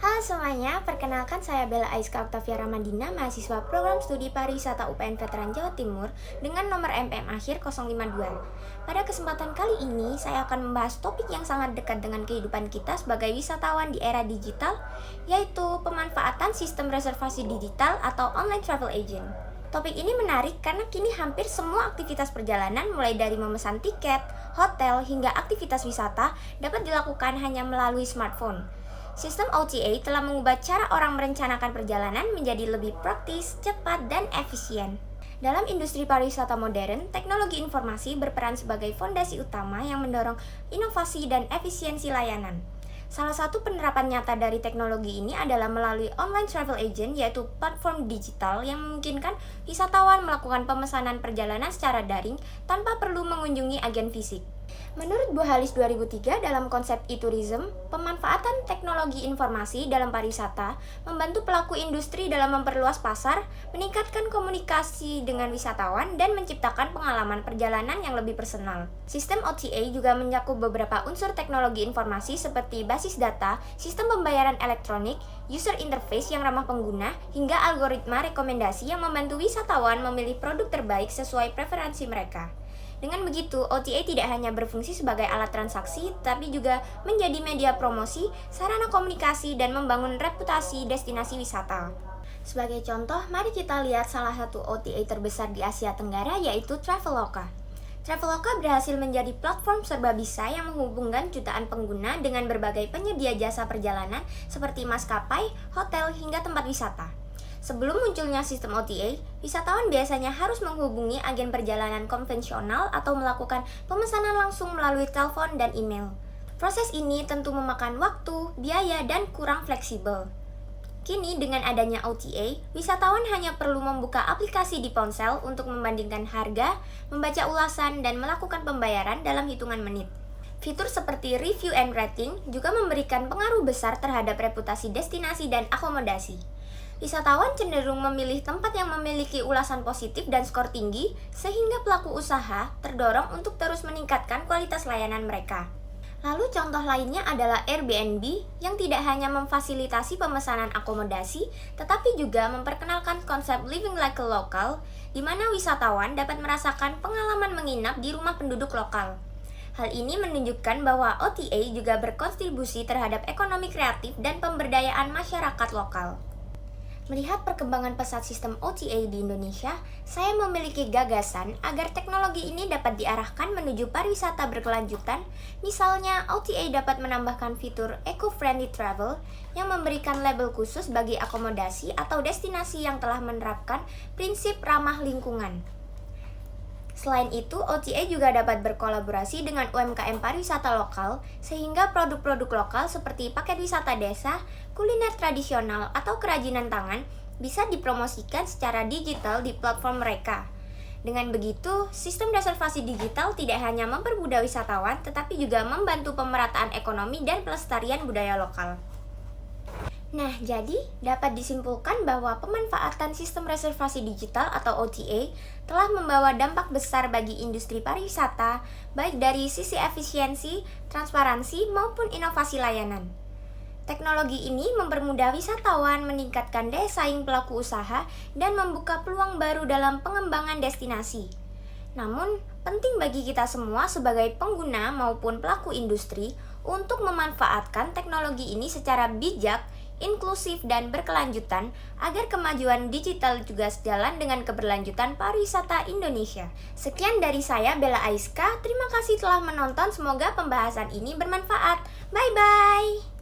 Halo semuanya, perkenalkan saya Bella Aiska Octavia Ramadina, mahasiswa program studi pariwisata UPN Veteran Jawa Timur dengan nomor MPM akhir 052. Pada kesempatan kali ini, saya akan membahas topik yang sangat dekat dengan kehidupan kita sebagai wisatawan di era digital, yaitu pemanfaatan sistem reservasi digital atau online travel agent. Topik ini menarik karena kini hampir semua aktivitas perjalanan mulai dari memesan tiket, hotel, hingga aktivitas wisata dapat dilakukan hanya melalui smartphone. Sistem OTA telah mengubah cara orang merencanakan perjalanan menjadi lebih praktis, cepat, dan efisien. Dalam industri pariwisata modern, teknologi informasi berperan sebagai fondasi utama yang mendorong inovasi dan efisiensi layanan. Salah satu penerapan nyata dari teknologi ini adalah melalui online travel agent, yaitu platform digital yang memungkinkan wisatawan melakukan pemesanan perjalanan secara daring tanpa perlu mengunjungi agen fisik. Menurut Bu Halis 2003 dalam konsep e-tourism, pemanfaatan teknologi informasi dalam pariwisata membantu pelaku industri dalam memperluas pasar, meningkatkan komunikasi dengan wisatawan, dan menciptakan pengalaman perjalanan yang lebih personal. Sistem OTA juga mencakup beberapa unsur teknologi informasi seperti basis data, sistem pembayaran elektronik, user interface yang ramah pengguna, hingga algoritma rekomendasi yang membantu wisatawan memilih produk terbaik sesuai preferensi mereka. Dengan begitu, OTA tidak hanya berfungsi sebagai alat transaksi, tapi juga menjadi media promosi, sarana komunikasi, dan membangun reputasi destinasi wisata. Sebagai contoh, mari kita lihat salah satu OTA terbesar di Asia Tenggara, yaitu Traveloka. Traveloka berhasil menjadi platform serba bisa yang menghubungkan jutaan pengguna dengan berbagai penyedia jasa perjalanan seperti maskapai, hotel, hingga tempat wisata. Sebelum munculnya sistem OTA, wisatawan biasanya harus menghubungi agen perjalanan konvensional atau melakukan pemesanan langsung melalui telepon dan email. Proses ini tentu memakan waktu, biaya, dan kurang fleksibel. Kini dengan adanya OTA, wisatawan hanya perlu membuka aplikasi di ponsel untuk membandingkan harga, membaca ulasan, dan melakukan pembayaran dalam hitungan menit. Fitur seperti review and rating juga memberikan pengaruh besar terhadap reputasi destinasi dan akomodasi. Wisatawan cenderung memilih tempat yang memiliki ulasan positif dan skor tinggi, sehingga pelaku usaha terdorong untuk terus meningkatkan kualitas layanan mereka. Lalu contoh lainnya adalah Airbnb yang tidak hanya memfasilitasi pemesanan akomodasi, tetapi juga memperkenalkan konsep living like a local, di mana wisatawan dapat merasakan pengalaman menginap di rumah penduduk lokal. Hal ini menunjukkan bahwa OTA juga berkontribusi terhadap ekonomi kreatif dan pemberdayaan masyarakat lokal. Melihat perkembangan pesat sistem OTA di Indonesia, saya memiliki gagasan agar teknologi ini dapat diarahkan menuju pariwisata berkelanjutan. Misalnya, OTA dapat menambahkan fitur eco-friendly travel yang memberikan label khusus bagi akomodasi atau destinasi yang telah menerapkan prinsip ramah lingkungan. Selain itu, OTA juga dapat berkolaborasi dengan UMKM pariwisata lokal, sehingga produk-produk lokal seperti paket wisata desa, kuliner tradisional, atau kerajinan tangan bisa dipromosikan secara digital di platform mereka. Dengan begitu, sistem reservasi digital tidak hanya mempermudah wisatawan, tetapi juga membantu pemerataan ekonomi dan pelestarian budaya lokal. Nah, jadi dapat disimpulkan bahwa pemanfaatan sistem reservasi digital atau OTA telah membawa dampak besar bagi industri pariwisata, baik dari sisi efisiensi, transparansi, maupun inovasi layanan. Teknologi ini mempermudah wisatawan, meningkatkan daya saing pelaku usaha, dan membuka peluang baru dalam pengembangan destinasi. Namun, penting bagi kita semua sebagai pengguna maupun pelaku industri untuk memanfaatkan teknologi ini secara bijak, inklusif, dan berkelanjutan agar kemajuan digital juga sejalan dengan keberlanjutan pariwisata Indonesia. Sekian dari saya, Bella Aiska. Terima kasih telah menonton. Semoga pembahasan ini bermanfaat. Bye-bye!